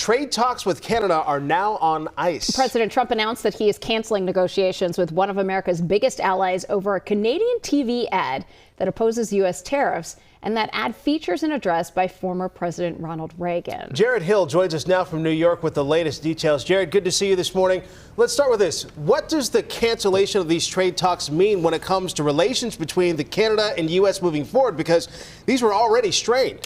trade talks with Canada are now on ice. President Trump announced that he is canceling negotiations with one of America's biggest allies over a Canadian TV ad that opposes U.S. tariffs. And that ad features an address by former President Ronald Reagan. Jared Hill joins us now from New York with the latest details. Jared, good to see you this morning. Let's start with this. What does the cancellation of these trade talks mean when it comes to relations between the Canada and U.S. moving forward? Because these were already strained.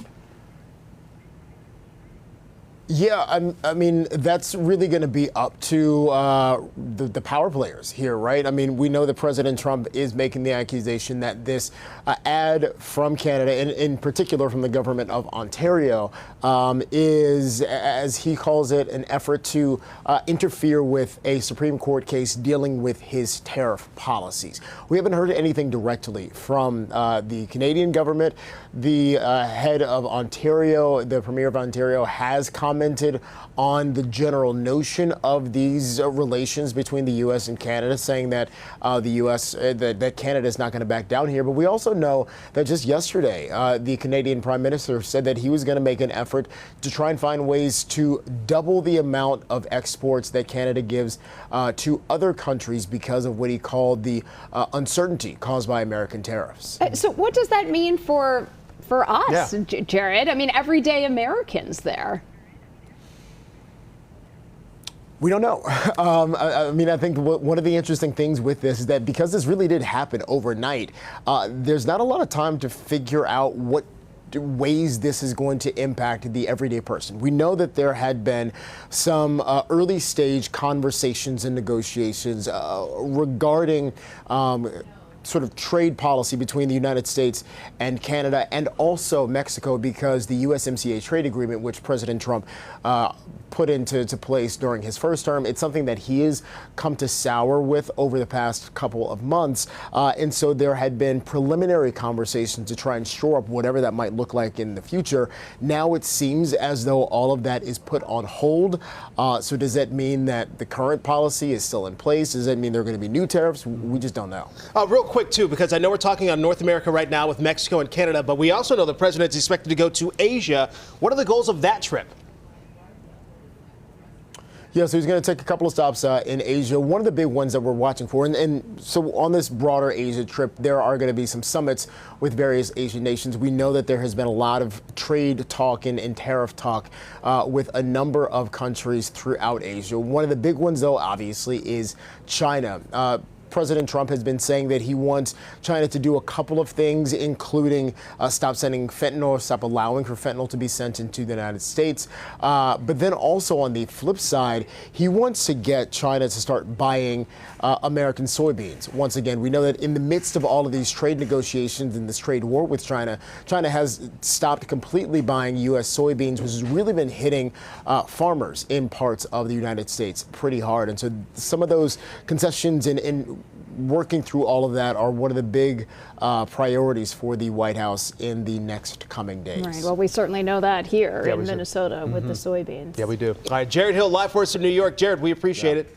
Yeah, I mean, that's really going to be up to the power players here, right? I mean, we know that President Trump is making the accusation that this ad from Canada, and in particular from the government of Ontario, is, as he calls it, an effort to interfere with a Supreme Court case dealing with his tariff policies. We haven't heard anything directly from the Canadian government. The head of Ontario, the Premier of Ontario, has commented on the general notion of these relations between the U.S. and Canada, saying that the U.S. that Canada is not going to back down here. But we also know that just yesterday, the Canadian Prime Minister said that he was going to make an effort to try and find ways to double the amount of exports that Canada gives to other countries because of what he called the uncertainty caused by American tariffs. So what does that mean for us, yeah, Jared? I mean, everyday Americans there. We don't know. I mean, I think one of the interesting things with this is that because this really did happen overnight, there's not a lot of time to figure out what ways this is going to impact the everyday person. We know that there had been some early stage conversations and negotiations regarding sort of trade policy between the United States and Canada and also Mexico, because the USMCA trade agreement, which President Trump put into place during his first term, it's something that he has come to sour with over the past couple of months. And so there had been preliminary conversations to try and shore up whatever that might look like in the future. Now it seems as though all of that is put on hold. So does that mean that the current policy is still in place? Does that mean there are going to be new tariffs? We just don't know. Real quick, too, because I know we're talking on North America right now with Mexico and Canada, but we also know the president is expected to go to Asia. What are the goals of that trip? Yeah, so he's going to take a couple of stops in Asia. One of the big ones that we're watching for, and so on this broader Asia trip, there are going to be some summits with various Asian nations. We know that there has been a lot of trade talk and tariff talk with a number of countries throughout Asia. One of the big ones, though, obviously, is China. President Trump has been saying that he wants China to do a couple of things, including stop sending fentanyl, stop allowing for fentanyl to be sent into the United States. But then also on the flip side, he wants to get China to start buying American soybeans. Once again, we know that in the midst of all of these trade negotiations and this trade war with China, China has stopped completely buying U.S. soybeans, which has really been hitting farmers in parts of the United States pretty hard. And so some of those concessions and working through all of that are one of the big priorities for the White House in the next coming days. Right. Well, we certainly know that here in Minnesota with the soybeans. Yeah, we do. All right, Jared Hill, live for us in New York. Jared, we appreciate it.